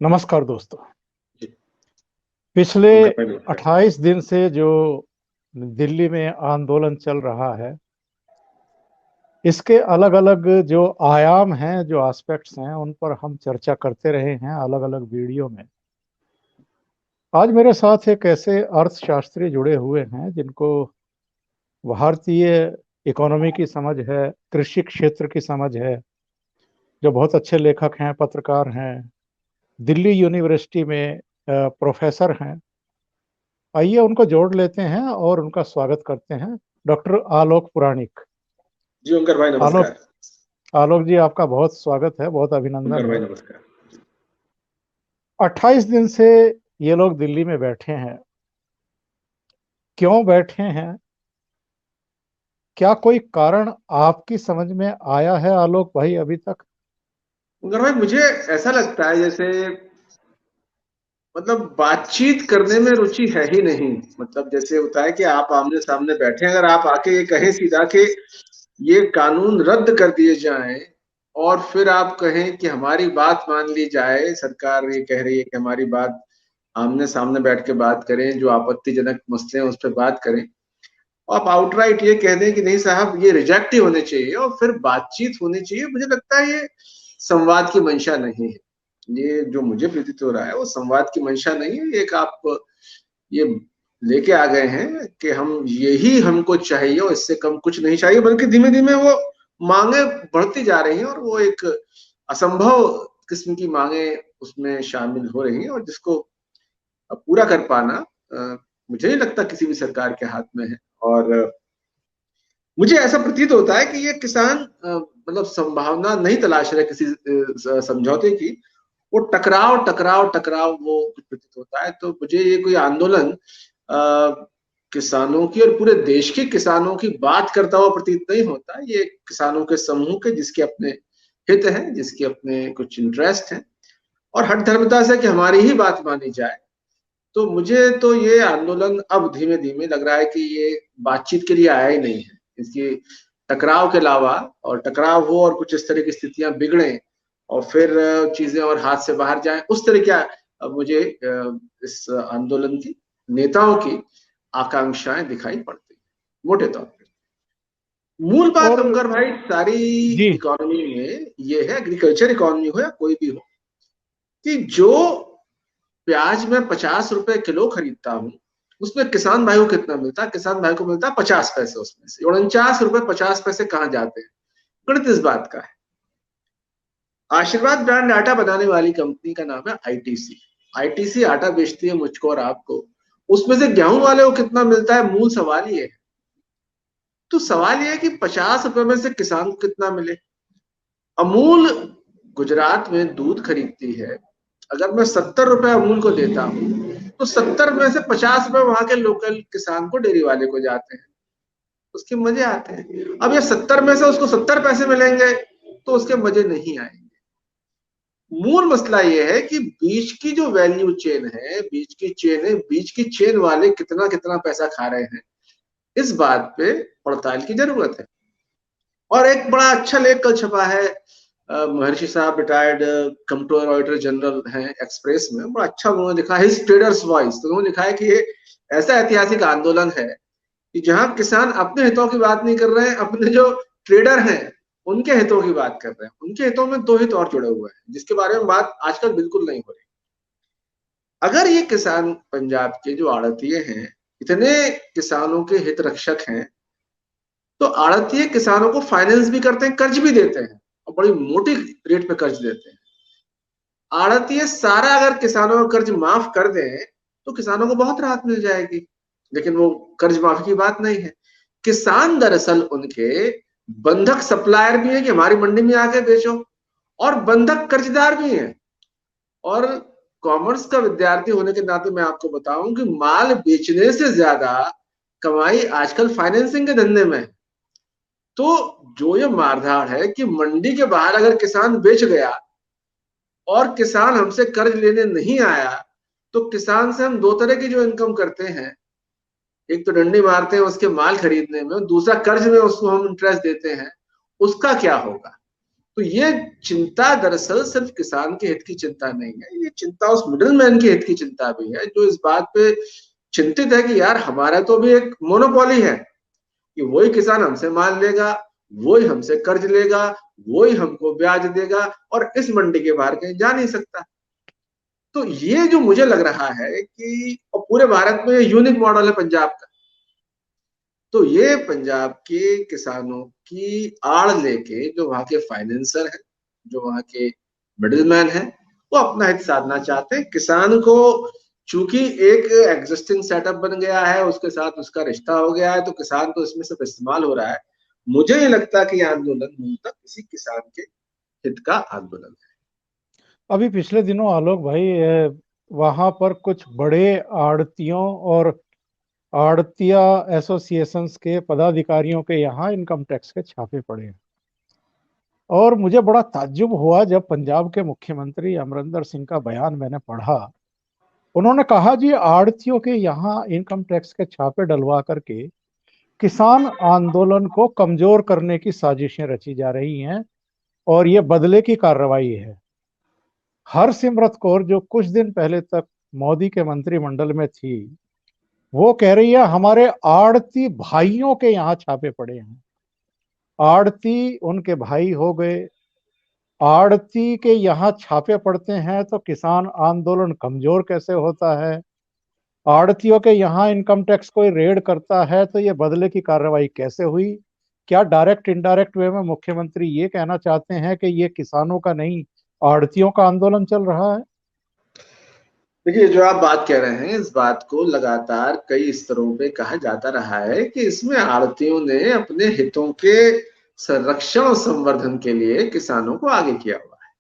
नमस्कार दोस्तों। जी, पिछले उनका पहले होता है। 28 दिन से जो दिल्ली में आंदोलन चल रहा है, इसके अलग-अलग जो आयाम हैं, जो एस्पेक्ट्स हैं, उन पर हम चर्चा करते रहे हैं अलग-अलग वीडियो में। आज मेरे साथ एक ऐसे अर्थशास्त्री जुड़े हुए हैं जिनको भारतीय इकोनॉमी की समझ है, कृषि क्षेत्र की समझ है, जो बहुत अच्छे लेखक हैं, पत्रकार हैं, दिल्ली यूनिवर्सिटी में प्रोफेसर हैं। आइए उनको जोड़ लेते हैं और उनका स्वागत करते हैं। डॉक्टर आलोक पुराणिक। जी, ओंकार भाई आलोक नमस्कार। आलोक जी, आपका बहुत स्वागत है, बहुत अभिनंदन ओंकार भाई है। नमस्कार। 28 दिन से ये लोग दिल्ली में बैठे हैं। क्यों बैठे हैं? क्या कोई कारण आपकी समझ में आया है आलोक भाई अभी तक? ओंकार भाई मुझे ऐसा लगता है जैसे बातचीत करने में रुचि है ही नहीं। जैसे होता है कि आप आमने सामने बैठे हैं, अगर आप आके ये कहें सीधा कि ये कानून रद्द कर दिए जाएं और फिर आप कहें कि हमारी बात मान ली जाए, सरकार ये कह रही है कि हमारी बात आमने सामने बैठ के बात करें, जो आपत्तिजनक मसले हैं उस पर बात करें। आप आउटराइट ये कह दें कि नहीं साहब ये रिजेक्ट ही होने चाहिए और फिर बातचीत होनी चाहिए। मुझे लगता है ये संवाद की मंशा नहीं है। ये जो मुझे प्रतीत हो रहा है वो संवाद की मंशा नहीं है। एक आप ये लेके आ गए हैं कि हम यही हमको चाहिए और इससे कम कुछ नहीं चाहिए, बल्कि धीमे धीमे वो मांगे बढ़ती जा रही हैं और वो एक असंभव किस्म की मांगे उसमें शामिल हो रही हैं और जिसको पूरा कर पाना मुझे नहीं लगता किसी भी सरकार के हाथ में है। और मुझे ऐसा प्रतीत होता है कि ये किसान संभावना नहीं तलाश रहे किसी समझौते की। वो टकराव टकराव टकराव वो कुछ प्रतीत होता है। तो मुझे ये कोई आंदोलन किसानों की और पूरे देश के किसानों की बात करता हुआ प्रतीत नहीं होता। ये किसानों के समूह के जिसके अपने हित हैं, जिसके अपने कुछ इंटरेस्ट हैं और हठ धर्मता से कि हमारी ही बात मानी जाए। तो मुझे तो ये आंदोलन अब धीमे धीमे लग रहा है कि ये बातचीत के लिए आया ही नहीं है। इसकी टकराव के अलावा, और टकराव हो और कुछ इस तरह की स्थितियां बिगड़े और फिर चीजें और हाथ से बाहर जाएं, उस तरह क्या मुझे इस आंदोलन की नेताओं की आकांक्षाएं दिखाई पड़ती हैं मोटे तौर पे। मूल बात और अंकर भाई सारी जी, इकोनॉमी में ये है, एग्रीकल्चर इकोनॉमी हो या कोई भी हो, कि जो प्याज में 50 रुपए किलो खरीदता हूँ उसमें किसान भाई को कितना मिलता है? किसान भाई को मिलता है 50 पैसे। उसमें से 49 रुपए 50 पैसे कहाँ जाते हैं? गणित इस बात का है। आशीर्वाद ब्रांड आटा बनाने वाली कंपनी का नाम है आईटीसी। आईटीसी आटा बेचती है मुझको और आपको। उसमें से गेहूं वाले को कितना मिलता है? मूल सवाल ये है। तो सवाल ये है कि 50 रुपए में से किसान को कितना मिले। अमूल गुजरात में दूध खरीदती है। अगर मैं 70 रुपए अमूल को देता हूँ तो 70 में से 50 रुपए वहां के लोकल किसान को, डेयरी वाले को जाते हैं। उसके मजे आते हैं। अब ये 70 में से उसको 70 पैसे मिलेंगे तो उसके मजे नहीं आएंगे। मूल मसला ये है कि बीच की जो वैल्यू चेन है, बीच की चेन वाले कितना कितना पैसा खा रहे हैं, इस बात पे पड़ताल की जरूरत है। और एक बड़ा अच्छा लेख कल छपा है, महर्षि साहब रिटायर्ड कंट्रोलर ऑडिटर जनरल हैं एक्सप्रेस में। बड़ा अच्छा उन्होंने लिखा है, हिज ट्रेडर्स वॉइस। तो उन्होंने लिखा है कि ये ऐसा ऐतिहासिक आंदोलन है कि जहां किसान अपने हितों की बात नहीं कर रहे हैं, अपने जो ट्रेडर हैं उनके हितों की बात कर रहे हैं। उनके हितों में दो हित और जुड़े हुए हैं जिसके बारे में बात आजकल बिल्कुल नहीं हो रही। अगर ये किसान पंजाब के जो आड़तीय हैं इतने किसानों के हित रक्षक हैं, तो आड़तीय किसानों को फाइनेंस भी करते हैं, कर्ज भी देते हैं और बड़ी मोटी रेट पे कर्ज देते हैं। आड़तीय सारा अगर किसानों का कर्ज माफ कर दें तो किसानों को बहुत राहत मिल जाएगी। लेकिन वो कर्ज माफी की बात नहीं है। किसान दरअसल उनके बंधक सप्लायर भी है कि हमारी मंडी में आके बेचो, और बंधक कर्जदार भी है। और कॉमर्स का विद्यार्थी होने के नाते मैं आपको बताऊं कि माल बेचने से ज्यादा कमाई आजकल फाइनेंसिंग के धंधे में है। तो जो ये मारधाड़ है कि मंडी के बाहर अगर किसान बेच गया और किसान हमसे कर्ज लेने नहीं आया, तो किसान से हम दो तरह की जो इनकम करते हैं, एक तो डंडी मारते हैं उसके माल खरीदने में, दूसरा कर्ज में उसको हम इंटरेस्ट देते हैं। उसका क्या होगा? तो ये चिंता दरअसल सिर्फ किसान के हित की चिंता नहीं है, ये चिंता उस मिडिल मैन के हित की चिंता भी है, जो इस बात पे चिंतित है कि यार हमारा तो भी एक मोनोपोली है कि वही किसान हमसे माल लेगा, वही हमसे कर्ज लेगा, वही हमको ब्याज देगा, और इस मंडी के बाहर कहीं जा नहीं सकता। तो ये जो मुझे लग रहा है कि और पूरे भारत में यूनिक मॉडल है पंजाब का, तो ये पंजाब के किसानों की आड़ लेके जो वहां के फाइनेंसर है, जो वहां के मिडिलमैन है, वो अपना हित साधना चाहते हैं। किसान को चूंकि एक एग्जिस्टिंग सेटअप बन गया है, उसके साथ उसका रिश्ता हो गया है, तो किसान तो इसमें सिर्फ इस्तेमाल हो रहा है। मुझे नहीं लगता कि आंदोलन मूलतः किसी किसान के हित का आंदोलन है। अभी पिछले दिनों आलोक भाई वहां पर कुछ बड़े आड़तियों और आड़तिया एसोसिएशंस के पदाधिकारियों के यहाँ इनकम टैक्स के छापे पड़े हैं। और मुझे बड़ा ताज्जुब हुआ जब पंजाब के मुख्यमंत्री अमरिंदर सिंह का बयान मैंने पढ़ा। उन्होंने कहा जी आड़तियों के यहाँ इनकम टैक्स के छापे डलवा करके किसान आंदोलन को कमजोर करने की साजिशें रची जा रही हैं और ये बदले की कार्रवाई है। हरसिमरत कौर जो कुछ दिन पहले तक मोदी के मंत्रिमंडल में थी, वो कह रही है हमारे आड़ती भाइयों के यहाँ छापे पड़े हैं। आड़ती उनके भाई हो गए, आड़ती के यहाँ छापे पड़ते हैं तो किसान आंदोलन कमजोर कैसे होता है? आड़तियों के यहाँ इनकम टैक्स कोई रेड करता है तो ये बदले की कार्रवाई कैसे हुई? क्या डायरेक्ट इनडायरेक्ट वे में मुख्यमंत्री ये कहना चाहते हैं कि ये किसानों का नहीं, आड़तियों का आंदोलन चल रहा है? देखिए, जो आप बात कह रहे हैं, इस बात को लगातार कई स्तरों पे कहा जाता रहा है कि इसमें आड़तियों ने अपने हितों के संरक्षण और संवर्धन के लिए किसानों को आगे किया हुआ है।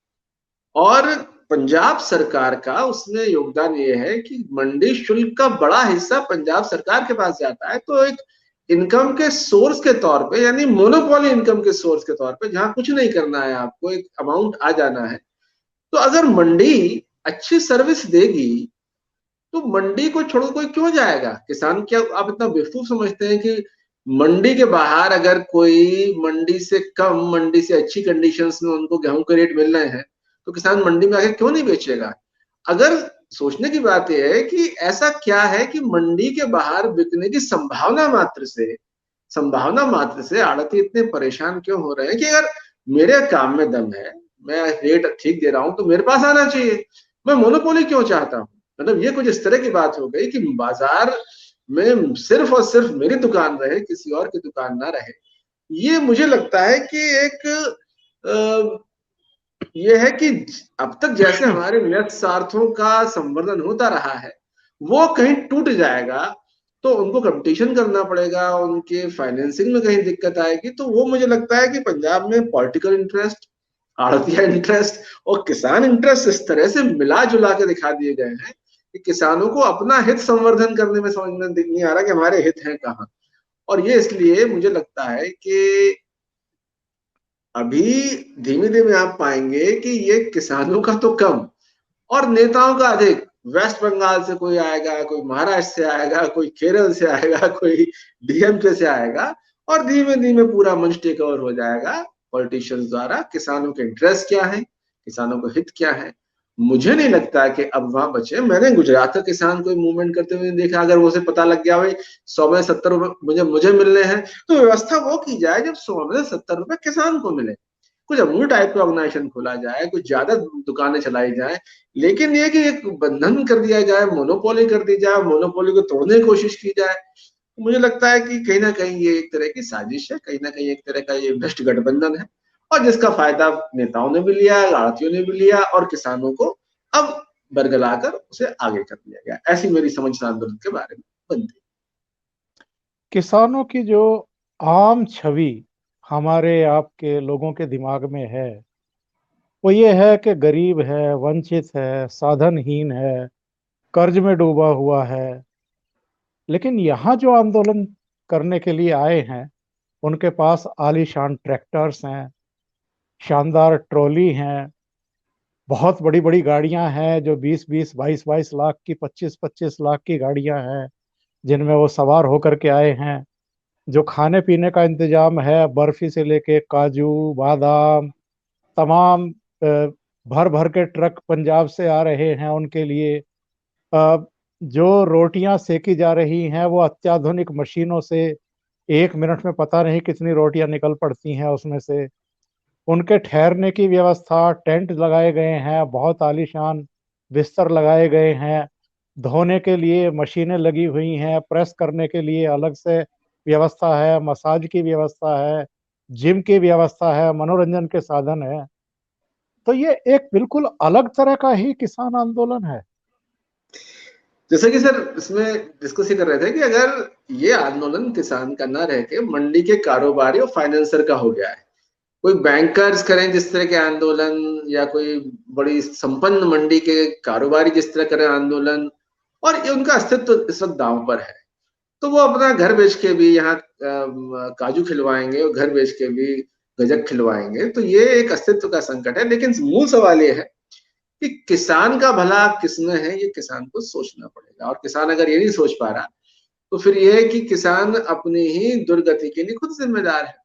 और पंजाब सरकार का उसमें योगदान ये है कि मंडी शुल्क का बड़ा हिस्सा पंजाब सरकार के पास जाता है। तो एक इनकम के सोर्स के तौर पे, यानी मोनोपोली इनकम के सोर्स के तौर पे, जहां कुछ नहीं करना है, आपको एक अमाउंट आ जाना है, तो अगर मंडी अच्छी सर्विस देगी तो मंडी को छोड़ कोई क्यों जाएगा? किसान, क्या आप इतना बेवकूफ समझते हैं कि मंडी के बाहर अगर कोई मंडी से कम, मंडी से अच्छी कंडीशंस में उनको गेहूं के रेट मिल रहे हैं, तो किसान मंडी में आके क्यों नहीं बेचेगा? अगर सोचने की बात यह है कि ऐसा क्या है कि मंडी के बाहर बिकने की संभावना मात्र से आड़ती इतने परेशान क्यों हो रहे हैं कि अगर मेरे काम में दम है, मैं रेट ठीक दे रहा हूं, तो मेरे पास आना चाहिए। मैं मोनोपोली क्यों चाहता हूँ? मतलब ये कुछ इस तरह की बात हो गई कि बाजार में सिर्फ और सिर्फ मेरी दुकान रहे, किसी और की दुकान ना रहे। ये मुझे लगता है कि एक ये है कि अब तक जैसे हमारे नियत स्वार्थों का संवर्धन होता रहा है, वो कहीं टूट जाएगा तो उनको कंपटीशन करना पड़ेगा, उनके फाइनेंसिंग में कहीं दिक्कत आएगी। तो वो मुझे लगता है कि पंजाब में पॉलिटिकल इंटरेस्ट, आड़तिया इंटरेस्ट और किसान इंटरेस्ट इस तरह से मिला जुला के दिखा दिए गए हैं कि किसानों को अपना हित संवर्धन करने में समझ में नहीं आ रहा कि हमारे हित हैं कहाँ। और ये इसलिए मुझे लगता है कि अभी धीमे धीमे आप पाएंगे कि ये किसानों का तो कम और नेताओं का अधिक, वेस्ट बंगाल से कोई आएगा, कोई महाराष्ट्र से आएगा, कोई केरल से आएगा, कोई डीएमके से आएगा, और धीमे धीमे पूरा मंच टेक ओवर हो जाएगा पॉलिटिशियंस द्वारा। किसानों के इंटरेस्ट क्या है, किसानों का हित क्या है, मुझे नहीं लगता कि अब वहां बचे। मैंने गुजरात का किसान कोई मूवमेंट करते हुए नहीं देखा। अगर उसे पता लग गया भाई 100 में 70 रुपए मुझे मुझे मिलने हैं, तो व्यवस्था वो की जाए जब 100 में 70 रुपए किसान को मिले। कुछ अमूल टाइप का ऑर्गेनाइजेशन खोला जाए, कुछ ज्यादा दुकानें चलाई जाए, लेकिन ये कि एक बंधन कर दिया जाए, मोनोपोली कर दी जाए, मोनोपोली को तोड़ने की कोशिश की जाए, मुझे लगता है कि कहीं ना कहीं ये एक तरह की साजिश है, कहीं ना कहीं एक तरह का ये भ्रष्ट गठबंधन है, और जिसका फायदा नेताओं ने भी लिया, आड़तियों ने भी लिया, और किसानों को अब बरगलाकर उसे आगे कर दिया गया। ऐसी मेरी समझ आंदोलन के बारे में बनती। किसानों की जो आम छवि हमारे आपके लोगों के दिमाग में है, वो ये है कि गरीब है, वंचित है, साधनहीन है, कर्ज में डूबा हुआ है। लेकिन यहाँ जो आंदोलन करने के लिए आए हैं, उनके पास आलीशान ट्रैक्टर्स हैं, शानदार ट्रॉली हैं, बहुत बड़ी बड़ी गाड़ियां हैं जो 20-20, 22-22 लाख की, 25-25 लाख की गाड़ियां हैं जिनमें वो सवार होकर के आए हैं। जो खाने पीने का इंतजाम है, बर्फी से लेके काजू बादाम, तमाम भर भर के ट्रक पंजाब से आ रहे हैं उनके लिए। जो रोटियां सेकी जा रही हैं वो अत्याधुनिक मशीनों से 1 मिनट में पता नहीं कितनी रोटियां निकल पड़ती हैं उसमें से। उनके ठहरने की व्यवस्था, टेंट लगाए गए हैं, बहुत आलीशान बिस्तर लगाए गए हैं, धोने के लिए मशीनें लगी हुई हैं, प्रेस करने के लिए अलग से व्यवस्था है, मसाज की व्यवस्था है, जिम की व्यवस्था है, मनोरंजन के साधन है। तो ये एक बिल्कुल अलग तरह का ही किसान आंदोलन है। जैसे कि सर इसमें डिस्कस कर रहे थे कि अगर ये आंदोलन किसान का ना रह के मंडी के कारोबारी और फाइनेंसर का हो गया है, कोई बैंकर्स करें जिस तरह के आंदोलन, या कोई बड़ी संपन्न मंडी के कारोबारी जिस तरह करें आंदोलन, और ये उनका अस्तित्व इस वक्त दांव पर है, तो वो अपना घर बेच के भी यहाँ काजू खिलवाएंगे और घर बेच के भी गजक खिलवाएंगे। तो ये एक अस्तित्व का संकट है। लेकिन मूल सवाल ये है कि किसान का भला किसमें है, ये किसान को सोचना पड़ेगा। और किसान अगर ये नहीं सोच पा रहा, तो फिर ये है कि किसान अपनी ही दुर्गति के लिए खुद जिम्मेदार है।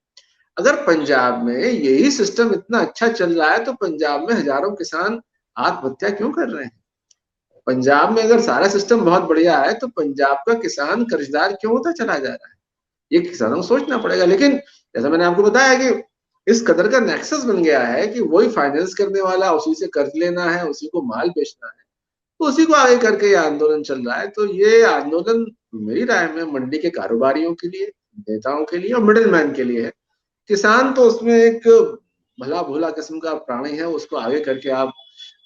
अगर पंजाब में यही सिस्टम इतना अच्छा चल रहा है, तो पंजाब में हजारों किसान आत्महत्या क्यों कर रहे हैं? पंजाब में अगर सारा सिस्टम बहुत बढ़िया है, तो पंजाब का किसान कर्जदार क्यों होता चला जा रहा है? ये किसानों को सोचना पड़ेगा। लेकिन जैसा मैंने आपको बताया कि इस कदर का नेक्सस बन गया है कि वही फाइनेंस करने वाला, उसी से कर्ज लेना है, उसी को माल बेचना है, तो उसी को आगे करके ये आंदोलन चल रहा है। तो ये आंदोलन मेरी राय में मंडी के कारोबारियों के लिए, नेताओं के लिए और मिडिल मैन के लिए है। किसान तो उसमें एक भला भोला किस्म का प्राणी है, उसको आगे करके आप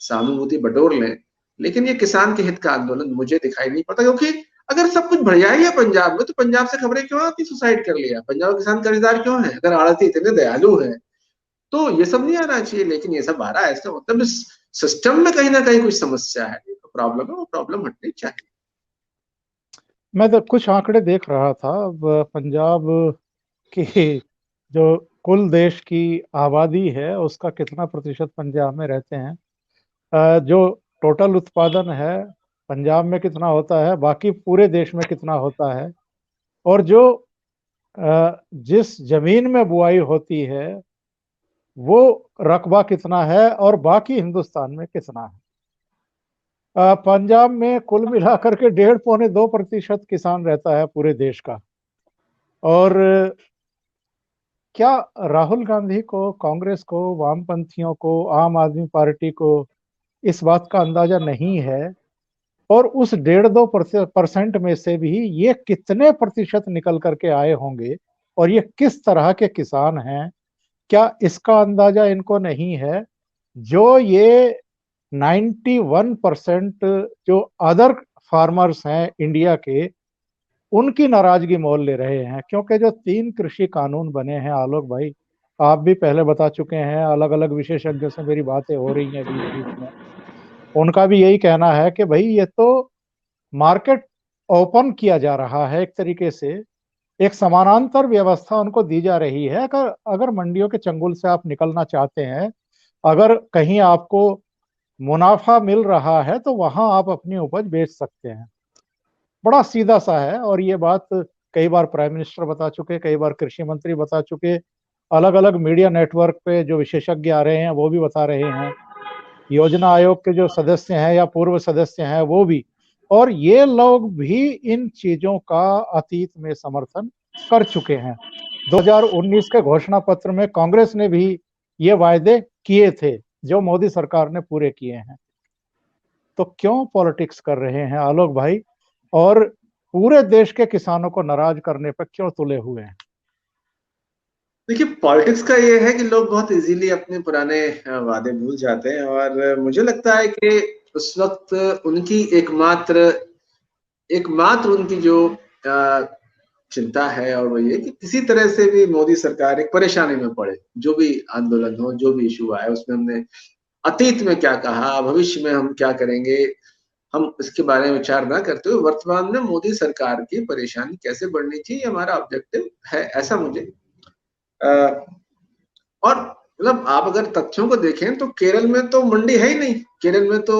सहानुभूति बटोर लें, लेकिन ये किसान के हित का आंदोलन मुझे दिखाई नहीं पड़ता। क्योंकि अगर सब कुछ बढ़िया ही है पंजाब में, तो पंजाब से खबरें क्यों आती सुसाइड कर लिया, पंजाब के किसान कर्जदार क्यों है? अगर आड़ती इतने दयालु है तो ये सब नहीं आना चाहिए। लेकिन ये सब आ रहा है, इसका मतलब इस सिस्टम में कहीं ना कहीं कुछ समस्या है, तो प्रॉब्लम है, वो प्रॉब्लम हटनी चाहिए। मैं तो कुछ आंकड़े देख रहा था। अब पंजाब की जो कुल देश की आबादी है उसका कितना प्रतिशत पंजाब में रहते हैं, जो टोटल उत्पादन है पंजाब में कितना होता है, बाकी पूरे देश में कितना होता है, और जो जिस जमीन में बुआई होती है वो रकबा कितना है और बाकी हिंदुस्तान में कितना है। पंजाब में कुल मिलाकर के 1.5-2% किसान रहता है पूरे देश का। और क्या राहुल गांधी को, कांग्रेस को, वामपंथियों को, आम आदमी पार्टी को इस बात का अंदाजा नहीं है? और उस 1.5-2% में से भी ये कितने प्रतिशत निकल करके आए होंगे और ये किस तरह के किसान हैं, क्या इसका अंदाजा इनको नहीं है? जो ये 91% जो अदर फार्मर्स हैं इंडिया के, उनकी नाराजगी मोल ले रहे हैं। क्योंकि जो 3 कृषि कानून बने हैं, आलोक भाई आप भी पहले बता चुके हैं, अलग अलग विशेषज्ञों से मेरी बातें हो रही हैं बीच बीच में, उनका भी यही कहना है कि भाई ये तो मार्केट ओपन किया जा रहा है एक तरीके से, एक समानांतर व्यवस्था उनको दी जा रही है। अगर अगर मंडियों के चंगुल से आप निकलना चाहते हैं, अगर कहीं आपको मुनाफा मिल रहा है, तो वहां आप अपनी उपज बेच सकते हैं। बड़ा सीधा सा है। और ये बात कई बार प्राइम मिनिस्टर बता चुके, कई बार कृषि मंत्री बता चुके, अलग अलग मीडिया नेटवर्क पे जो विशेषज्ञ आ रहे हैं वो भी बता रहे हैं, योजना आयोग के जो सदस्य हैं या पूर्व सदस्य हैं वो भी। और ये लोग भी इन चीजों का अतीत में समर्थन कर चुके हैं। 2019 के घोषणा पत्र में कांग्रेस ने भी ये वायदे किए थे जो मोदी सरकार ने पूरे किए हैं। तो क्यों पॉलिटिक्स कर रहे हैं आलोक भाई, और पूरे देश के किसानों को नाराज करने पर क्यों तुले हुए हैं? देखिए, पॉलिटिक्स का ये है कि लोग बहुत इजीली अपने पुराने वादे भूल जाते हैं। और मुझे लगता है कि उस वक्त उनकी एकमात्र एकमात्र उनकी जो चिंता है, और वो ये कि किसी तरह से भी मोदी सरकार एक परेशानी में पड़े। जो भी आंदोलन हो, जो भी इशू आए, उसमें हमने अतीत में क्या कहा, भविष्य में हम क्या करेंगे, हम इसके बारे में विचार ना करते हुए वर्तमान में मोदी सरकार की परेशानी कैसे बढ़नी चाहिए, हमारा ऑब्जेक्टिव है, ऐसा मुझे। और मतलब आप अगर तथ्यों को देखें तो केरल में तो मंडी है ही नहीं, केरल में तो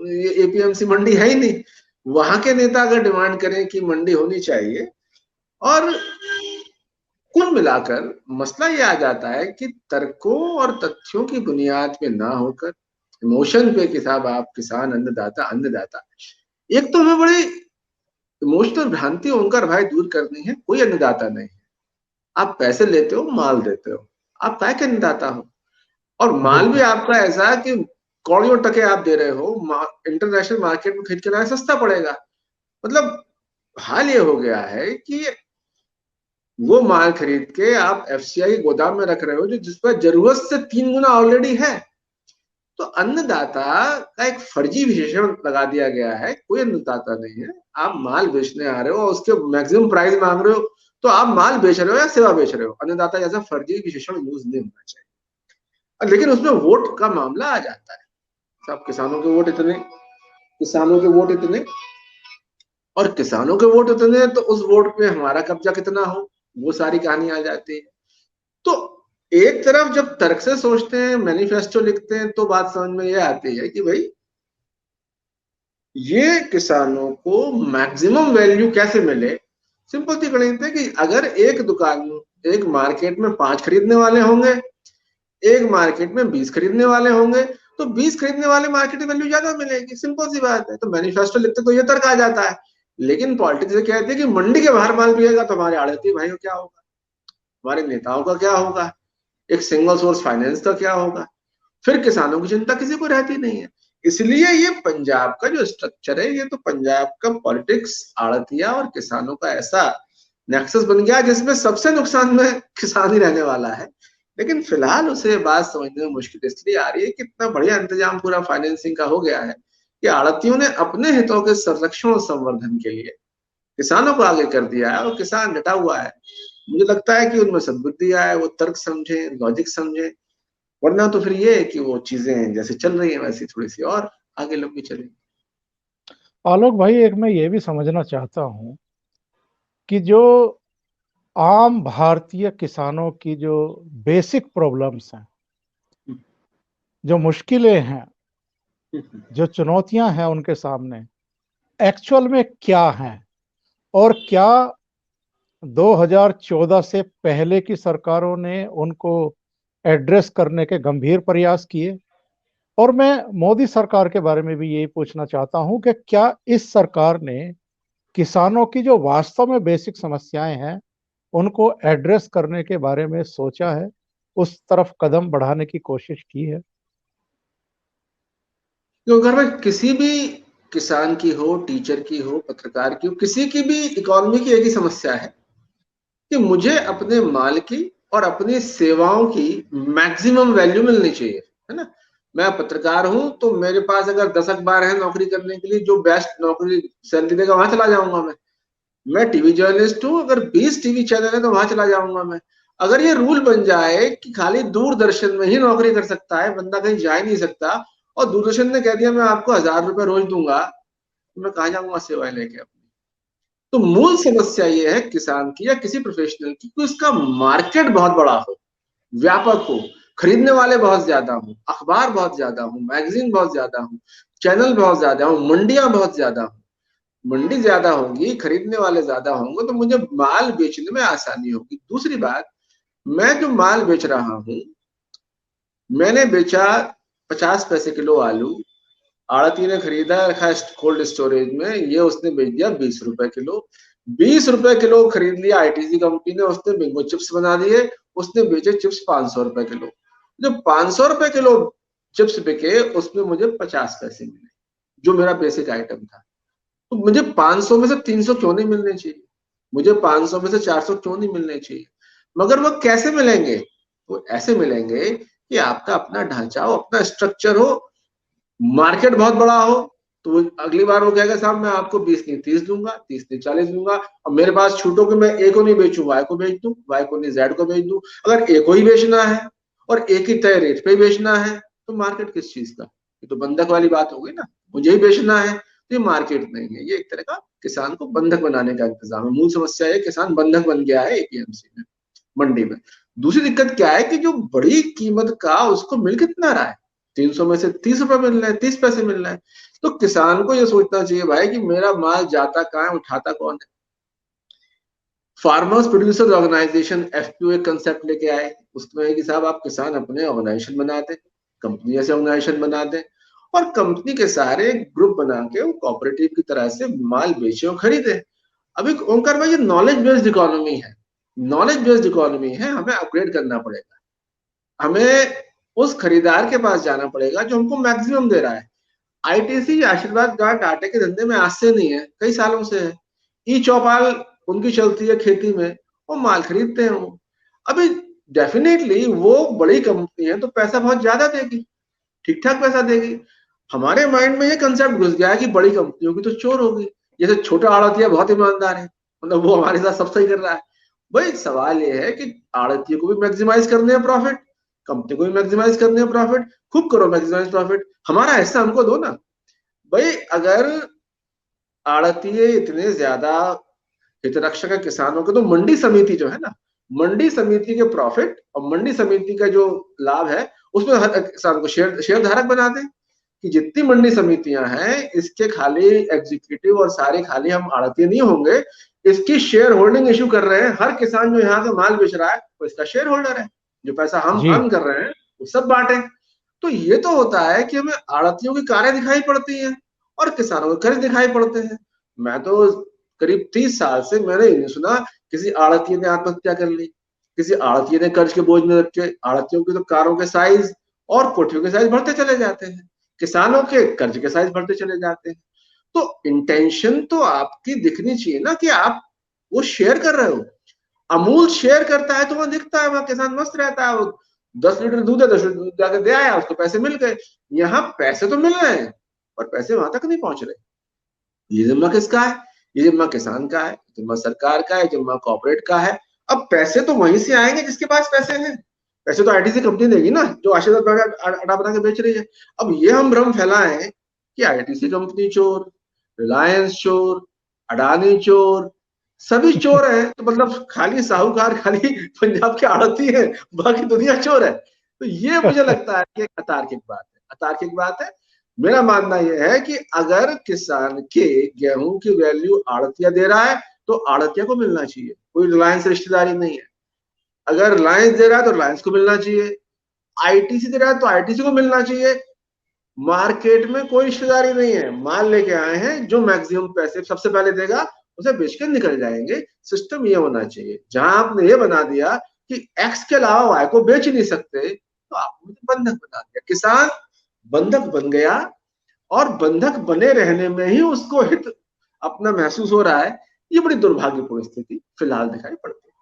ये एपीएमसी मंडी है ही नहीं। वहां के नेता अगर डिमांड करें कि मंडी होनी चाहिए, और कुल मिलाकर मसला ये आ जाता है कि तर्कों और तथ्यों की बुनियाद पे ना होकर इमोशन पे कि साहब आप किसान अन्नदाता अन्नदाता। एक तो हमें बड़ी इमोशनल भ्रांति ओंकार भाई दूर करनी है, कोई अन्नदाता नहीं है। आप पैसे लेते हो, माल देते हो, आप काय के अन्नदाता हो। और माल भी बिल्कुल। आपका ऐसा कि कौड़ियों टके आप दे रहे हो, इंटरनेशनल मार्केट में खरीद के लाए सस्ता पड़ेगा। मतलब हाल ये हो गया है कि वो माल खरीद के आप एफसीआई गोदाम में रख रहे हो जो जिस पर जरूरत से 3 गुना ऑलरेडी है। तो अन्नदाता का एक फर्जी विशेषण लगा दिया गया है, कोई अन्नदाता नहीं है। आप माल बेचने आ रहे हो और उसके मैक्सिमम प्राइस मांग रहे हो, तो आप माल बेच रहे हो या सेवा बेच रहे हो। अन्नदाता जैसा फर्जी विशेषण यूज नहीं होना चाहिए। लेकिन उसमें वोट का मामला आ जाता है, सब किसानों के वोट इतने, किसानों के वोट इतने, और किसानों के वोट इतने तो उस वोट पे हमारा कब्जा कितना हो, वो सारी कहानी आ जाती है। तो एक तरफ जब तर्क से सोचते हैं, मैनिफेस्टो लिखते हैं, तो बात समझ में ये आती है कि भाई ये किसानों को मैक्सिमम वैल्यू कैसे मिले। सिंपल सी गणित है कि अगर एक दुकान, एक मार्केट में 5 खरीदने वाले होंगे, एक मार्केट में 20 खरीदने वाले होंगे, तो 20 खरीदने वाले मार्केट में वैल्यू ज्यादा मिलेगी। सिंपल सी बात है। तो मैनिफेस्टो लिखते तो ये तर्क आ जाता है। लेकिन पॉलिटिक्स ये कहती है कि मंडी के बाहर माल बिकेगा तो हमारे आड़ती भाई क्या होगा, हमारे नेताओं का क्या होगा, एक सिंगल सोर्स फाइनेंस का क्या होगा। फिर किसानों की चिंता किसी को रहती नहीं है। इसलिए ये पंजाब का जो स्ट्रक्चर है, ये तो पंजाब का पॉलिटिक्स, आड़तिया और किसानों का ऐसा नेक्सस बन गया जिसमें सबसे नुकसान में किसान ही रहने वाला है। लेकिन फिलहाल उसे बात समझने में मुश्किल इसलिए आ रही है कि इतना बढ़िया इंतजाम पूरा फाइनेंसिंग का हो गया है कि आड़तियों ने अपने हितों के संरक्षण और संवर्धन के लिए किसानों को आगे कर दिया है, और किसान डटा हुआ है। मुझे लगता है कि उनमें सद्बुद्धि आए, वो तर्क समझे, लॉजिक समझे, वरना तो फिर ये है कि वो चीजें जैसे चल रही है वैसी थोड़ी सी और आगे लंबी चलेगी। आलोक भाई, एक मैं ये भी समझना चाहता हूँ कि जो आम भारतीय किसानों की जो बेसिक प्रॉब्लम्स हैं, जो मुश्किलें हैं, जो चुनौतियां हैं उनके सामने, एक्चुअल में क्या हैं, और क्या 2014 से पहले की सरकारों ने उनको एड्रेस करने के गंभीर प्रयास किए। और मैं मोदी सरकार के बारे में भी यही पूछना चाहता हूं कि क्या इस सरकार ने किसानों की जो वास्तव में बेसिक समस्याएं हैं उनको एड्रेस करने के बारे में सोचा है, उस तरफ कदम बढ़ाने की कोशिश की है? तो अगर मैं किसी भी किसान की हो, टीचर की हो, पत्रकार की हो, किसी की भी इकोनॉमी की एक ही समस्या है कि मुझे अपने माल की और अपनी सेवाओं की मैक्सिमम वैल्यू मिलनी चाहिए, है ना। मैं पत्रकार हूं तो मेरे पास अगर 10 अखबार है नौकरी करने के लिए, जो बेस्ट नौकरी सैलरी देगा वहां चला जाऊंगा मैं टीवी जर्नलिस्ट हूँ, अगर 20 टीवी चैनल है तो वहां चला जाऊंगा मैं। अगर ये रूल बन जाए कि खाली दूरदर्शन में ही नौकरी कर सकता है बंदा, कहीं जा ही नहीं सकता, और दूरदर्शन ने कह दिया मैं आपको 1000 रुपए रोज दूंगा, तो मैं कहाँ जाऊंगा सेवाएं लेके अपनी। तो मूल समस्या ये है किसान की या किसी प्रोफेशनल की कि उसका मार्केट बहुत बड़ा हो, व्यापक हो, खरीदने वाले बहुत ज्यादा हो, अखबार बहुत ज्यादा हो, मैगजीन बहुत ज्यादा हो, चैनल बहुत ज्यादा हो, मंडियां बहुत ज्यादा हो। मंडी ज्यादा होगी, खरीदने वाले ज्यादा होंगे, तो मुझे माल बेचने में आसानी होगी। दूसरी बात, मैं जो माल बेच रहा हूं, मैंने बेचा 50 पैसे किलो आलू, आड़ती ने खरीदा रखा कोल्ड स्टोरेज में, ये उसने बेच दिया 20 रुपए किलो। 20 रुपए किलो खरीद लिया आईटीसी कंपनी ने, उसने बिंगो चिप्स बना दिए, उसने बेचे चिप्स 500 रुपए किलो। जो 500 रुपए किलो चिप्स बिके उसमें मुझे 50 पैसे मिले, जो मेरा बेसिक आइटम था। तो मुझे 500 में से 300 क्यों नहीं मिलने चाहिए, मुझे 500 में से 400 क्यों नहीं मिलने चाहिए। मगर वो कैसे मिलेंगे, वो ऐसे मिलेंगे कि आपका अपना ढांचा हो, अपना स्ट्रक्चर हो, मार्केट बहुत बड़ा हो। तो वो अगली बार वो कहेगा साहब मैं आपको 20 नहीं 30 दूंगा, 30 नहीं 40 दूंगा, और मेरे पास छूटो कि मैं ए को नहीं बेचूं वाई को बेच दूं, वाई को नहीं जेड को बेच दूं। अगर ए को ही बेचना है और एक ही तय रेट पे बेचना है, तो मार्केट किस चीज का, ये तो बंधक वाली बात हो गई ना। मुझे ही बेचना है तो ये मार्केट नहीं है, ये एक तरह का किसान को बंधक बनाने का इंतजाम है। मूल समस्या है किसान बंधक बन गया है एपीएमसी में, मंडी में। दूसरी दिक्कत क्या है कि जो बड़ी कीमत का उसको मिल कितना रहा है, 300 में से 30 रुपए मिल रहे हैं, 30 पैसे मिल रहे हैं। तो किसान को ये सोचना चाहिए भाई कि मेरा माल जाता कहाँ है, उठाता कौन है। फार्मर्स प्रोड्यूसर्स ऑर्गेनाइजेशन एफपीओ एक कंसेप्ट लेके आए, उसमें है कि साहब आप किसान अपने ऑर्गेनाइजेशन बना दें, कंपनी जैसे ऑर्गेनाइजेशन बना दें और कंपनी के सारे ग्रुप बना के वो कोऑपरेटिव की तरह से माल बेचे और खरीदे। अभी ओंकार भाई ये नॉलेज बेस्ड इकोनॉमी है, नॉलेज बेस्ड इकोनॉमी है, हमें अपग्रेड करना पड़ेगा, हमें उस खरीदार के पास जाना पड़ेगा जो हमको मैक्सिमम दे रहा है। आईटीसी आशीर्वाद गांठ आटे के धंधे में आज से नहीं है, कई सालों से है। ई चौपाल उनकी चलती है खेती में, वो माल खरीदते हैं वो। अभी डेफिनेटली वो बड़ी कंपनी है तो पैसा बहुत ज्यादा देगी, ठीक ठाक पैसा देगी। हमारे माइंड में ये कंसेप्ट घुस गया है कि बड़ी कंपनियों की तो चोर होगी, जैसे छोटा आड़तिया बहुत ईमानदार है, मतलब वो हमारे साथ सब सही कर रहा है। भाई सवाल ये है कि आड़तियों को भी मैक्सिमाइज करने हैं प्रॉफिट, कंपनी को भी मैक्सिमाइज करने हैं प्रॉफिट, खूब करो मैक्सिमाइज प्रॉफिट, हमारा हिस्सा हमको दो ना। भाई अगर आड़तीय इतने ज्यादा हितरक्षक है किसानों के, तो मंडी समिति जो है ना, मंडी समिति के प्रॉफिट और मंडी समिति का जो लाभ है उसमें हर किसान को शेयर धारक बना दें कि जितनी मंडी समितियां हैं इसके खाली एग्जीक्यूटिव और सारे खाली हम आड़तीय नहीं होंगे, इसकी शेयर होल्डिंग इश्यू कर रहे हैं, हर किसान जो यहाँ से माल बेच रहा है वो इसका शेयर होल्डर है, जो पैसा हम जी। अर्न कर रहे हैं वो सब बांटे। तो ये तो होता है कि हमें आड़तियों की कारें दिखाई पड़ती हैं और किसानों के कर्ज दिखाई पड़ते हैं। मैं तो करीब 30 साल से मैंने ये नहीं सुना किसी आड़तिये ने आत्महत्या कर ली, किसी आड़तिये ने कर्ज के बोझ में रख के। आड़तियों की तो कारों के साइज और कोठियों के साइज बढ़ते चले जाते हैं, किसानों के कर्ज के साइज बढ़ते चले जाते हैं। तो इंटेंशन तो आपकी दिखनी चाहिए ना कि आप वो शेयर कर रहे हो। अमूल शेयर करता है तो वहां दिखता है, वहां किसान मस्त रहता है, वो 10 लीटर दूध है, 10 लीटर दूध जाके दे आया, उसको पैसे मिल गए। यहाँ पैसे तो मिल रहे हैं पर पैसे वहां तक नहीं पहुंच रहे। ये जिम्मा किसका है? ये जिम्मा किसान का है, जिम्मा सरकार का है, जिम्मा कॉर्पोरेट का है। अब पैसे तो वहीं से आएंगे जिसके पास पैसे हैं, पैसे तो आईटीसी कंपनी देगी ना जो आशीर्वाद आटा बना के बेच रही है। अब ये हम भ्रम फैलाएं कि आईटीसी कंपनी चोर, रिलायंस चोर, अडानी चोर, सभी चोर है, तो मतलब खाली साहूकार खाली पंजाब के आड़ती है, बाकी दुनिया चोर है। तो ये मुझे लगता है कि एक अतार्किक बात है, अतार्किक बात है। मेरा मानना यह है कि अगर किसान के गेहूं की वैल्यू आड़तिया दे रहा है तो आड़तिया को मिलना चाहिए, कोई रिलायंस रिश्तेदारी नहीं है। अगर रिलायंस दे रहा है तो रिलायंस को मिलना चाहिए, आईटीसी दे रहा है तो आईटीसी को मिलना चाहिए। मार्केट में कोई रिश्तेदारी नहीं है, माल लेके आए हैं, जो मैक्सिमम पैसे सबसे पहले देगा उसे बेच के निकल जाएंगे। सिस्टम ये होना चाहिए। जहां आपने ये बना दिया कि एक्स के अलावा वाई को बेच ही नहीं सकते, तो आपने बंधक बना दिया, किसान बंधक बन गया और बंधक बने रहने में ही उसको हित अपना महसूस हो रहा है। ये बड़ी दुर्भाग्यपूर्ण स्थिति फिलहाल दिखाई पड़ती है।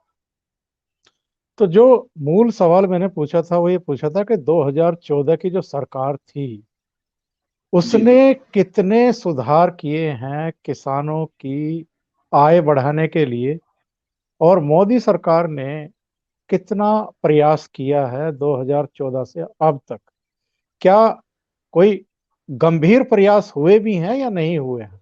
तो जो मूल सवाल मैंने पूछा था वो ये पूछा था कि 2014 की जो सरकार थी जी उसने जी। कितने सुधार किए हैं किसानों की आय बढ़ाने के लिए, और मोदी सरकार ने कितना प्रयास किया है 2014 से अब तक? क्या कोई गंभीर प्रयास हुए भी हैं या नहीं हुए हैं?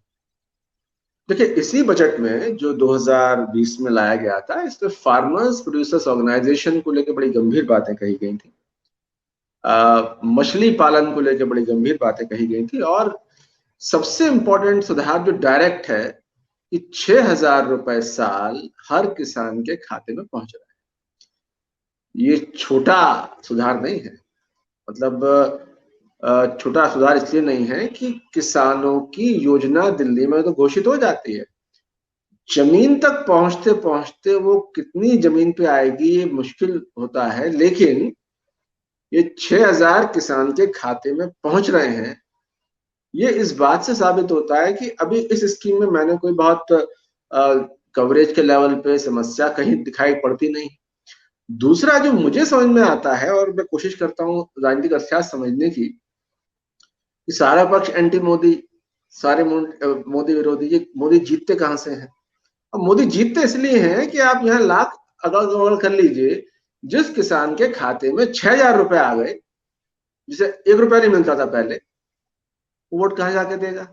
देखिए इसी बजट में जो 2020 में लाया गया था, इसमें फार्मर्स प्रोड्यूसर्स ऑर्गेनाइजेशन को लेकर बड़ी गंभीर बातें कही गई थी, मछली पालन को लेकर बड़ी गंभीर बातें कही गई थी, और सबसे इंपॉर्टेंट सुधार जो डायरेक्ट है कि 6,000 रुपए साल हर किसान के खाते में पहुंच रहा है। ये छोटा सुधार नहीं है, मतलब छोटा सुधार इसलिए नहीं है कि किसानों की योजना दिल्ली में तो घोषित हो जाती है, जमीन तक पहुंचते पहुंचते वो कितनी जमीन पे आएगी ये मुश्किल होता है, लेकिन ये 6,000 किसान के खाते में पहुंच रहे हैं। ये इस बात से साबित होता है कि अभी इस स्कीम में मैंने कोई बहुत कवरेज के लेवल पे समस्या कहीं दिखाई पड़ती नहीं। दूसरा जो मुझे समझ में आता है, और मैं कोशिश करता हूँ राजनीतिक अर्थशास्त्र समझने की, कि सारा पक्ष एंटी मोदी, सारे मोदी विरोधी, ये मोदी जीतते कहां से हैं? अब मोदी जीतते इसलिए हैं कि आप यहाँ लाख अगल बगल कर लीजिए, जिस किसान के खाते में 6,000 रुपए आ गए, जिसे 1 रुपया नहीं मिलता था पहले, वोट कहाँ जाके देगा?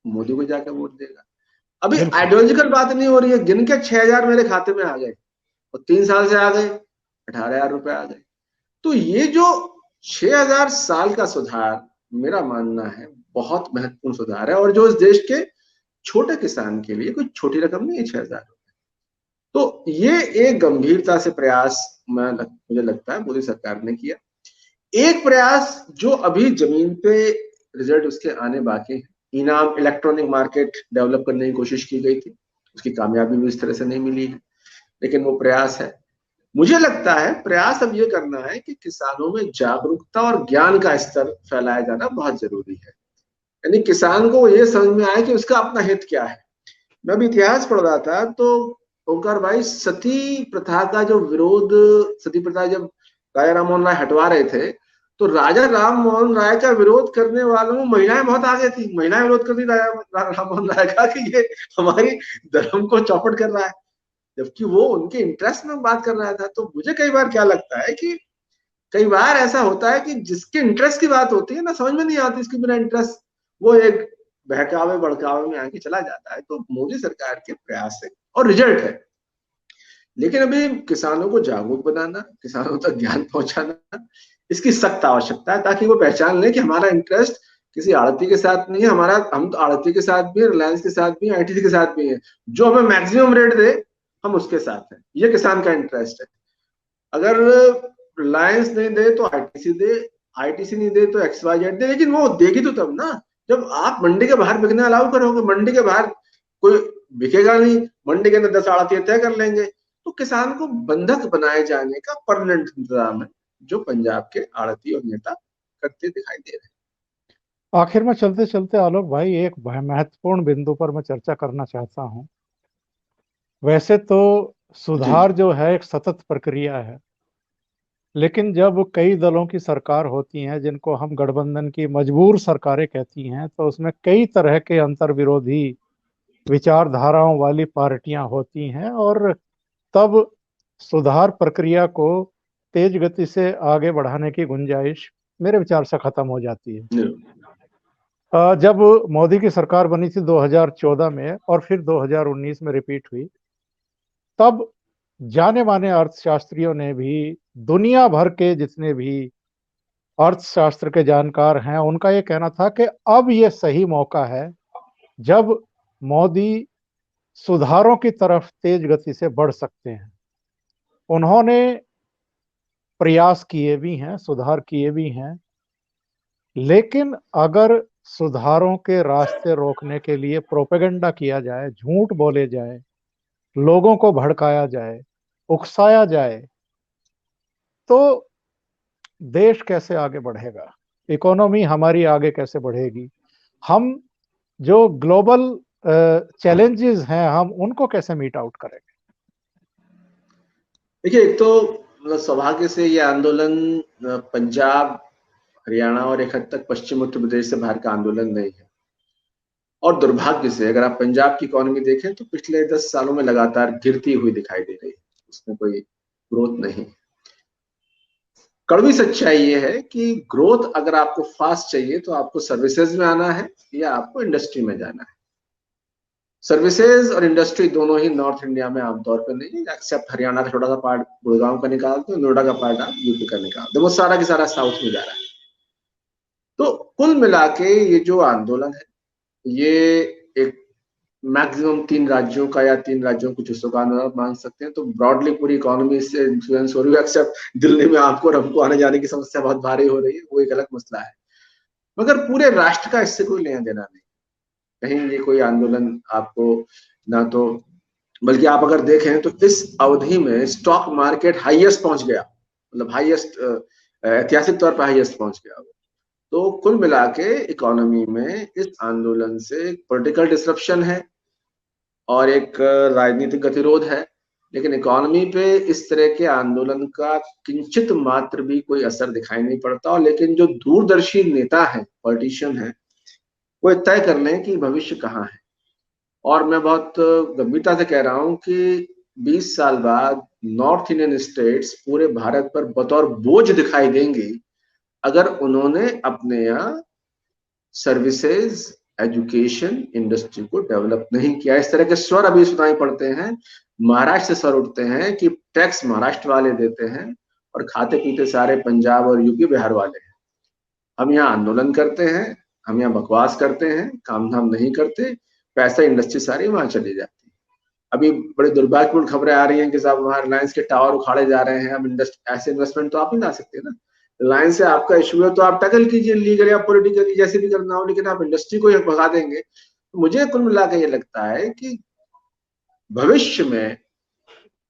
मोदी को जाकर वोट देगा। अभी बिल्कुल। आइडियोलॉजिकल बात नहीं हो रही है, गिन के 6,000 मेरे खाते में आ गए और 3 साल से आ गए 18,000 रुपए आ गए। तो ये जो 6,000 साल का सुधार, मेरा मानना है बहुत महत्वपूर्ण सुधार है, और जो इस देश के छोटे किसान के लिए कोई छोटी रकम नहीं है 6,000 रुपए। तो ये एक गंभीरता से प्रयास मुझे लगता है मोदी सरकार ने किया। एक प्रयास जो अभी जमीन पे रिजल्ट उसके आने बाकी है, इनाम इलेक्ट्रॉनिक मार्केट डेवलप करने की कोशिश की गई थी, उसकी कामयाबी भी इस तरह से नहीं मिली है, लेकिन वो प्रयास है। मुझे लगता है प्रयास अब ये करना है कि किसानों में जागरूकता और ज्ञान का स्तर फैलाया जाना बहुत जरूरी है, यानी किसान को ये समझ में आए कि उसका अपना हित क्या है। मैं अभी इतिहास पढ़ रहा था तो ओंकार भाई, सती प्रथा का जो विरोध, सती प्रथा जब राजा राम मोहन राय हटवा रहे थे, तो राजा राम मोहन राय का विरोध करने वालों में महिलाएं बहुत आगे थी। महिलाएं विरोध करती राजा राम मोहन राय का कि ये हमारी धर्म को चौपट कर रहा है, जबकि वो उनके इंटरेस्ट में बात कर रहा था। तो मुझे कई बार क्या लगता है कि कई बार ऐसा होता है कि जिसके इंटरेस्ट की बात होती है ना, समझ में नहीं आती इसके बिना इंटरेस्ट, वो एक बहकावे भड़कावे में आके चला जाता है। तो मोदी सरकार के प्रयास है और रिजल्ट है, लेकिन अभी किसानों को जागरूक बनाना, किसानों तक ज्ञान पहुंचाना, इसकी सख्त आवश्यकता है, ताकि वो पहचान लें कि हमारा इंटरेस्ट किसी आड़ती के साथ नहीं है। हम तो आड़ती के साथ भी, रिलायंस के साथ भी, आईटीसी के साथ भी है, जो हमें मैक्सिमम रेट दे हम उसके साथ हैं, ये किसान का इंटरेस्ट है। अगर रिलायंस नहीं दे तो आईटीसी दे, आईटीसी नहीं दे तो XYZ दे, लेकिन वो देगी तो तब ना जब आप मंडी के बाहर बिकने अलाउ करोगे। मंडी के बाहर कोई बिकेगा नहीं, मंडी के अंदर 10 आड़ती तय कर लेंगे। तो किसान को बंधक बनाए जाने का परमानेंट इंतजाम है, जो पंजाब के आड़ती और नेता करते दिखाई दे रहे हैं। आखिर में चलते चलते आलोक भाई, एक महत्वपूर्ण बिंदु पर मैं चर्चा करना चाहता हूँ। वैसे तो जी सुधार जो है एक सतत प्रक्रिया है, लेकिन जब कई दलों की सरकार होती हैं, जिनको हम गठबंधन की मजबूर सरकारें कहती हैं, तो उसमें कई तरह के अंतर विरोधी विचारधाराओं वाली पार्टियां होती हैं, और तब सुधार प्रक्रिया को तेज गति से आगे बढ़ाने की गुंजाइश मेरे विचार से खत्म हो जाती है। जब मोदी की सरकार बनी थी 2014 में और फिर 2019 में रिपीट हुई, तब जाने माने अर्थशास्त्रियों ने भी, दुनिया भर के जितने भी अर्थशास्त्र के जानकार हैं, उनका ये कहना था कि अब ये सही मौका है जब मोदी सुधारों की तरफ तेज गति से बढ़ सकते हैं। उन्होंने प्रयास किए भी हैं, सुधार किए भी हैं, लेकिन अगर सुधारों के रास्ते रोकने के लिए प्रोपेगेंडा किया जाए, झूठ बोले जाए, लोगों को भड़काया जाए, उकसाया जाए, तो देश कैसे आगे बढ़ेगा, इकोनॉमी हमारी आगे कैसे बढ़ेगी, हम जो ग्लोबल चैलेंजेस हैं हम उनको कैसे मीट आउट करेंगे। देखिए, एक तो सौभाग्य से ये आंदोलन पंजाब, हरियाणा और एक हद तक पश्चिम उत्तर प्रदेश से बाहर का आंदोलन नहीं है। और दुर्भाग्य से अगर आप पंजाब की इकोनॉमी देखें तो पिछले 10 सालों में लगातार गिरती हुई दिखाई दे रही है, उसमें कोई ग्रोथ नहीं। कड़वी सच्चाई ये है कि ग्रोथ अगर आपको फास्ट चाहिए तो आपको सर्विसेज में आना है या आपको इंडस्ट्री में जाना है। सर्विसेज और इंडस्ट्री दोनों ही नॉर्थ इंडिया में आमतौर पर नहीं है, एक्सेप्ट हरियाणा का छोटा सा पार्ट गुड़गांव का निकाल दो, नोएडा का पार्ट आप यूपी का निकाल दो, वो सारा की सारा साउथ में जा रहा है। तो कुल मिला के ये जो आंदोलन है, ये एक मैक्सिमम 3 राज्यों का या 3 राज्यों कुछ हिस्सों का आंदोलन मान सकते हैं। तो ब्रॉडली पूरी इकोनॉमी से इन्फ्लुएंस हो रही है, एक्सेप्ट दिल्ली में आपको और हमको आने जाने की समस्या बहुत भारी हो रही है, वो एक अलग मसला है। मगर पूरे राष्ट्र का इससे कोई लेना देना नहीं। कहीं ये कोई आंदोलन आपको ना तो, बल्कि आप अगर देखें तो इस अवधि में स्टॉक मार्केट हाईएस्ट पहुंच गया, मतलब हाईएस्ट, ऐतिहासिक तौर पर हाईएस्ट पहुंच गया। तो कुल मिला के इकोनॉमी में इस आंदोलन से पॉलिटिकल डिसरप्शन है और एक राजनीतिक गतिरोध है, लेकिन इकोनॉमी पे इस तरह के आंदोलन का किंचित मात्र भी कोई असर दिखाई नहीं पड़ता। और लेकिन जो दूरदर्शी नेता है, पॉलिटिशियन है, वो तय कर लें कि भविष्य कहाँ है। और मैं बहुत गंभीरता से कह रहा हूं कि 20 साल बाद नॉर्थ इंडियन स्टेट्स पूरे भारत पर बतौर बोझ दिखाई देंगी अगर उन्होंने अपने यहाँ सर्विसेज, एजुकेशन, इंडस्ट्री को डेवलप नहीं किया। इस तरह के स्वर अभी सुनाई पड़ते हैं, महाराष्ट्र से स्वर उठते हैं कि टैक्स महाराष्ट्र वाले देते हैं और खाते पीते सारे पंजाब और यूपी बिहार वाले हैं। हम यहाँ आंदोलन करते हैं, हम यहाँ बकवास करते हैं, काम धाम नहीं करते, पैसा इंडस्ट्री सारी वहां चली जाती है। अभी बड़ी दुर्भाग्यपूर्ण खबरें आ रही हैं कि साहब वहां रिलायंस के टावर उखाड़े जा रहे हैं। अब ऐसे इन्वेस्टमेंट तो आप नहीं ला सकते ना। रिलायंस से आपका इशू है तो आप टैकल कीजिए लीगल या पॉलिटिकली, जैसे भी करना हो, लेकिन आप इंडस्ट्री को भगा देंगे। तो मुझे कुल मिला के ये लगता है कि भविष्य में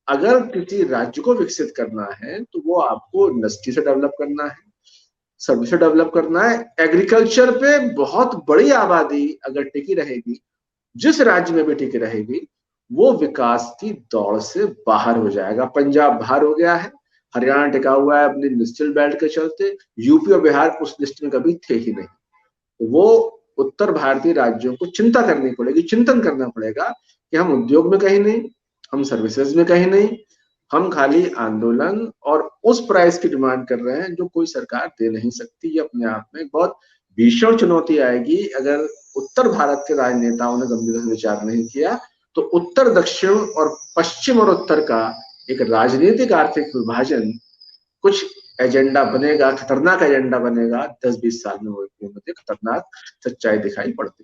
अगर किसी राज्य को विकसित करना है तो वो आपको इंडस्ट्री से डेवलप करना है, सर्विस से डेवलप करना है। एग्रीकल्चर पे बहुत बड़ी आबादी अगर टिकी रहेगी, जिस राज्य में भी टिकी रहेगी, वो विकास की दौड़ से बाहर हो जाएगा। पंजाब बाहर हो गया है, हरियाणा टिका हुआ है अपनी इंडस्ट्रियल बेल्ट के चलते, यूपी और बिहार उस लिस्ट में कभी थे ही नहीं। वो उत्तर भारतीय राज्यों को चिंता करनी पड़ेगी, चिंतन करना पड़ेगा कि हम उद्योग में कहीं नहीं, हम सर्विसेज में कहीं नहीं, हम खाली आंदोलन और उस प्राइस की डिमांड कर रहे हैं जो कोई सरकार दे नहीं सकती। ये अपने आप में बहुत भीषण चुनौती आएगी अगर उत्तर भारत के राजनेताओं ने गंभीरता से विचार नहीं किया। तो उत्तर दक्षिण और पश्चिम और उत्तर का एक राजनीतिक आर्थिक विभाजन कुछ एजेंडा बनेगा, खतरनाक एजेंडा बनेगा। 10-20 साल में वो मुझे खतरनाक सच्चाई दिखाई पड़ती।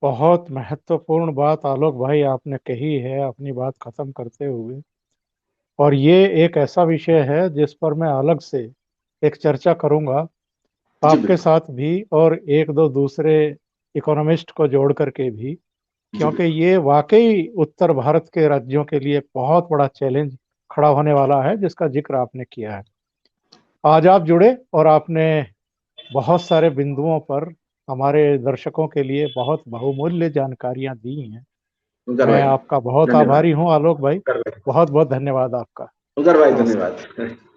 बहुत महत्वपूर्ण बात आलोक भाई आपने कही है अपनी बात खत्म करते हुए। और ये एक ऐसा विषय है जिस पर मैं अलग से एक चर्चा करूंगा जी आपके बिल्कुल। साथ भी, और एक दो दूसरे इकोनॉमिस्ट को जोड़ करके भी, जी क्योंकि बिल्कुल। ये वाकई उत्तर भारत के राज्यों के लिए बहुत बड़ा चैलेंज खड़ा होने वाला है जिसका जिक्र आपने किया है। आज आप जुड़े और आपने बहुत सारे बिंदुओं पर हमारे दर्शकों के लिए बहुत बहुमूल्य जानकारियां दी हैं। उनकर मैं भाई आपका बहुत धन्यवाद। आभारी हूं आलोक भाई। उनकर भाई, बहुत बहुत धन्यवाद आपका। उनकर भाई नमस्कार। धन्यवाद।